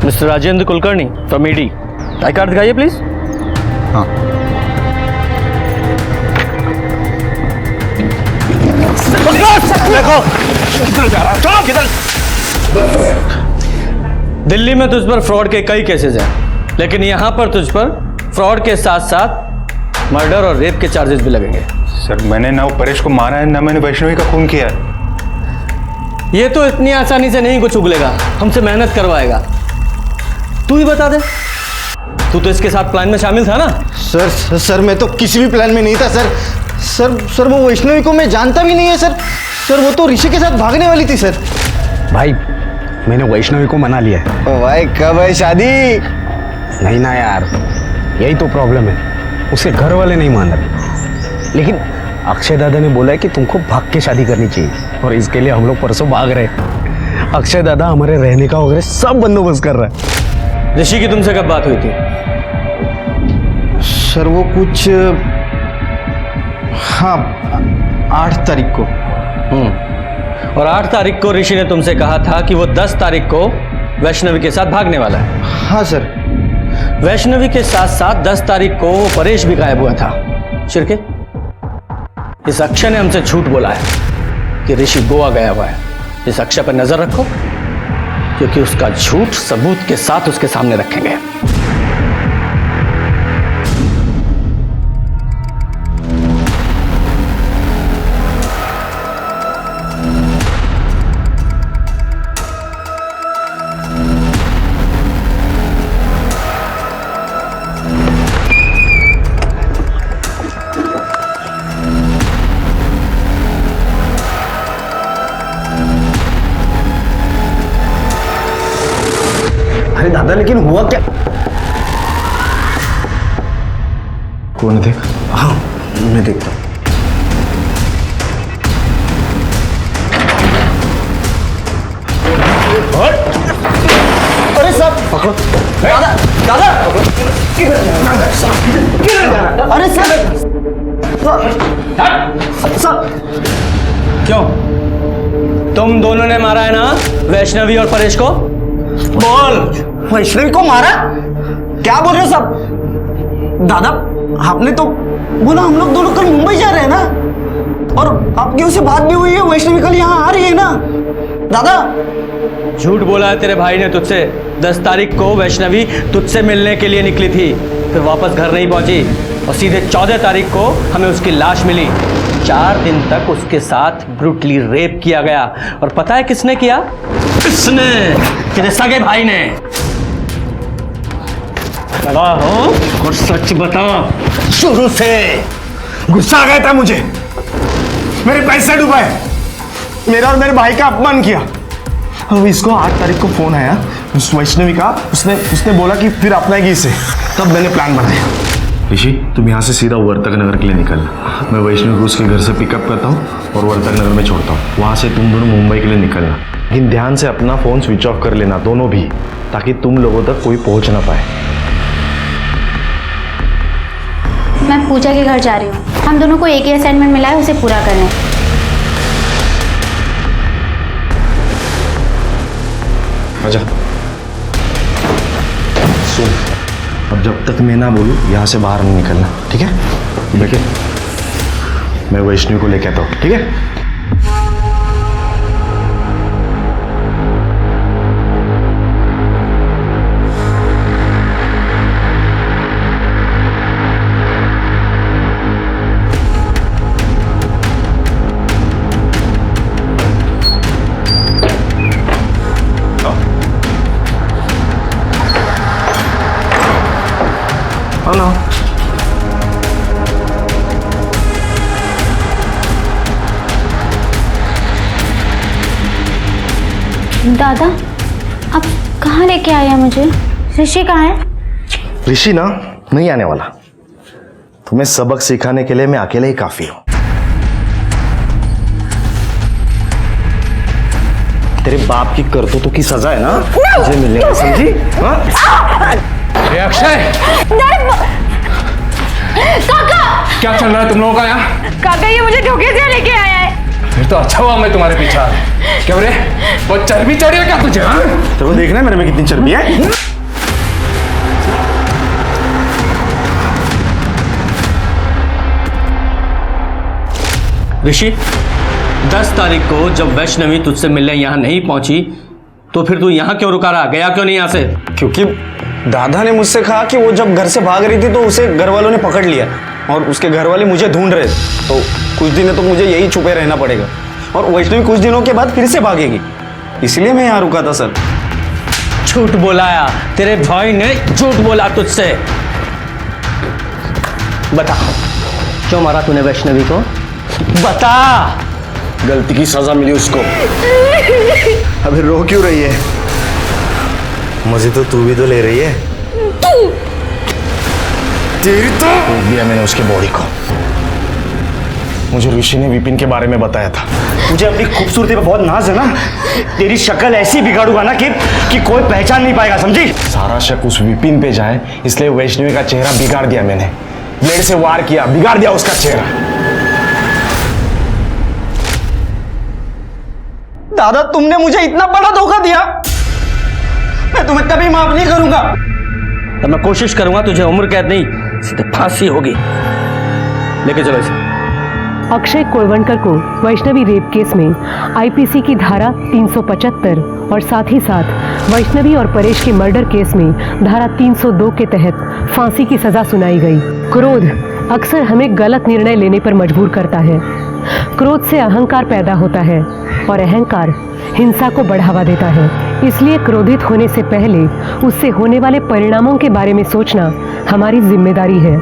S10: Mister Rajendra Kulkarni from ED, I card दिखाइए प्लीज।
S2: हाँ।
S10: देखो किधर जा रहा है, चलो किधर। दिल्ली में तुझ पर फ्रॉड के कई केसेस हैं, लेकिन यहां पर तुझ पर फ्रॉड के साथ साथ मर्डर और रेप के चार्जेस भी लगेंगे।
S2: सर मैंने ना परेश को मारा है ना मैंने वैष्णवी का खून किया है।
S10: ये तो इतनी आसानी से नहीं कुछ उगलेगा, हमसे मेहनत करवाएगा। तू ही बता दे, तू तो इसके साथ प्लान में शामिल था ना?
S15: सर मैं तो किसी भी प्लान में नहीं था सर। वो वैष्णवी को मैं जानता भी नहीं है सर। वो तो ऋषि के साथ भागने वाली थी सर।
S7: भाई मैंने वैष्णवी को मना लिया है।
S15: ओ भाई कब है शादी?
S7: नहीं ना यार, यही तो प्रॉब्लम है, उसके घर वाले नहीं मान रहे। लेकिन अक्षय दादा ने बोला है कि तुमको भाग के शादी करनी चाहिए, और इसके लिए हम लोग परसों भाग रहे हैं। अक्षय दादा हमारे रहने का वगैरह सब बंदोबस्त कर रहा है।
S10: ऋषि की तुमसे कब बात हुई थी?
S15: सर वो कुछ 8 तारीख को।
S10: और 8 तारीख को ऋषि ने तुमसे कहा था कि वो 10 तारीख को वैष्णवी के साथ भागने वाला है।
S15: हाँ सर।
S10: वैष्णवी के साथ साथ 10 तारीख को वो परेश भी गायब हुआ था। शिरके, इस अक्षय ने हमसे झूठ बोला है कि ऋषि गोवा गया हुआ है। इस अक्षय पर नजर रखो, क्योंकि उसका झूठ सबूत के साथ उसके सामने रखेंगे।
S7: अरे दादा लेकिन हुआ क्या?
S2: कौन देख?
S7: हाँ मैं देखता हूँ।
S15: अरे साहब
S7: पकड़ो।
S15: दादा दादा अरे साहब
S10: क्यों? तुम दोनों ने मारा है ना वैष्णवी और परेश को?
S7: बोल, वैष्णवी को मारा? क्या बोल रहे हो सब? दादा आपने तो बोला हम लोग दोनों कल मुंबई जा रहे हैं ना, और आपकी उससे बात भी हुई है, वैष्णवी कल यहाँ आ रही है ना। दादा
S10: झूठ बोला है तेरे भाई ने तुझसे। 10 तारीख को वैष्णवी तुझसे मिलने के लिए निकली थी, फिर वापस घर नहीं पहुंची और सीधे 14 तारीख को हमें उसकी लाश मिली। 4 दिन तक उसके साथ ब्रूटली रेप किया गया। और पता है किसने किया? किसने? तेरे सगे भाई ने। लगा हो और सच बता।
S14: शुरू से गुस्सा आ गया था मुझे, मेरे पैसे डुबाए, मेरा और मेरे भाई का अपमान किया। अब इसको 8 तारीख को फोन आया उस वैष्णवी का, उसने बोला कि फिर अपनाएगी इसे। तब मैंने प्लान बनाया। ऋषि, तुम यहाँ से सीधा वर्तक नगर के लिए निकलना। मैं वैष्णवी को उसके घर से पिकअप करता हूँ और वर्तक नगर में छोड़ता हूँ। वहाँ से तुम दोनों मुंबई के लिए निकलना, लेकिन ध्यान से अपना फोन स्विच ऑफ कर लेना, दोनों भी, ताकि तुम लोगों तक कोई पहुँच ना पाए।
S4: मैं पूजा के घर जा रही हूँ। हम दोनों को एक ही असाइनमेंट मिला है, उसे पूरा करना है।
S14: आजा। सुन, अब जब तक मैं ना बोलूं यहाँ से बाहर नहीं निकलना, ठीक है? बैठे, मैं वैष्णवी को लेके आता हूँ, ठीक है?
S4: दादा, आप कहाँ लेके आए हैं मुझे? ऋषि कहाँ है?
S14: ऋषि ना नहीं आने वाला। तुम्हें सबक सिखाने के लिए मैं अकेले ही काफी हूं। तेरे बाप की करतूतों की सजा है ना, मुझे मिलेगा, समझी?
S6: अक्षय,
S4: काका!
S6: क्या चल रहा है तुम लोगों का यहाँ?
S9: काका, ये मुझे धोखे से लेके आया है।
S6: फिर तो अच्छा हुआ मैं तुम्हारे पीछे आ गया। क्या बोले? वो चर्बी चढ़ी है क्या तुझे? हाँ?
S14: तो देखना है मेरे में कितनी चर्बी है।
S10: ऋषि, 10 तारीख को जब वैष्णवी तुझसे मिलने यहाँ नहीं पहुंची तो फिर तू यहाँ क्यों रुका रहा? गया क्यों नहीं यहाँ से?
S8: क्योंकि दादा ने मुझसे कहा कि वो जब घर से भाग रही थी तो उसे घर वालों ने पकड़ लिया और उसके घर वाले मुझे ढूंढ रहे थे। तो कुछ दिन तो मुझे यही छुपे रहना पड़ेगा और वैष्णवी कुछ दिनों के बाद फिर से भागेगी, इसलिए मैं यहाँ रुका था सर।
S10: झूठ बोलाया, तेरे भाई ने झूठ बोला तुझसे। बता, क्यों मारा तूने वैष्णवी को? बता।
S14: गलती की सजा मिली उसको। अभी रो क्यों रही है? मजे तो तू भी तो ले रही है। तेरी तो रोक दिया मैंने उसके बॉडी को। मुझे ऋषि ने विपिन के बारे में बताया था।
S7: मुझे अपनी खूबसूरती पे बहुत नाज है ना, तेरी शक्ल ऐसी बिगाड़ूंगा ना कि कोई पहचान नहीं पाएगा, समझी?
S8: सारा शक उस विपिन पे जाए इसलिए वैष्णवी का चेहरा बिगाड़ दिया मैंने। ब्लेड से वार किया, बिगाड़ दिया उसका चेहरा।
S7: दादा, तुमने मुझे इतना बड़ा धोखा दिया, मैं तुम्हें कभी माफ नहीं करूंगा।
S10: तब मैं कोशिश करूंगा तुझे उम्र कैद नहीं, सीधे फांसी होगी। लेके चलो इसे।
S3: अक्षय कोलवणकर को वैष्णवी रेप केस में आईपीसी की धारा 375 और साथ ही साथ वैष्णवी और परेश के मर्डर केस में धारा 302 के तहत फांसी की सजा सुनाई गई। क्रोध अक्सर हमें गलत निर्णय लेने पर मजबूर करता है। क्रोध से अहंकार पैदा होता है और अहंकार हिंसा को बढ़ावा देता है। इसलिए क्रोधित होने से पहले उससे होने वाले परिणामों के बारे में सोचना हमारी जिम्मेदारी है।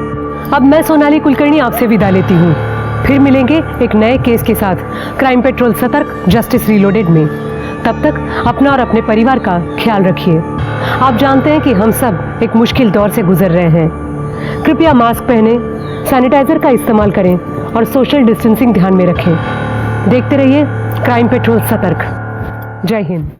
S3: अब मैं सोनाली कुलकर्णी आपसे विदा लेती हूँ। फिर मिलेंगे एक नए केस के साथ क्राइम पेट्रोल सतर्क जस्टिस रीलोडेड में। तब तक अपना और अपने परिवार का ख्याल रखिए। आप जानते हैं कि हम सब एक मुश्किल दौर से गुजर रहे हैं। कृपया मास्क पहने, सैनिटाइजर का इस्तेमाल करें और सोशल डिस्टेंसिंग ध्यान में रखें। देखते रहिए क्राइम पेट्रोल सतर्क। जय हिंद।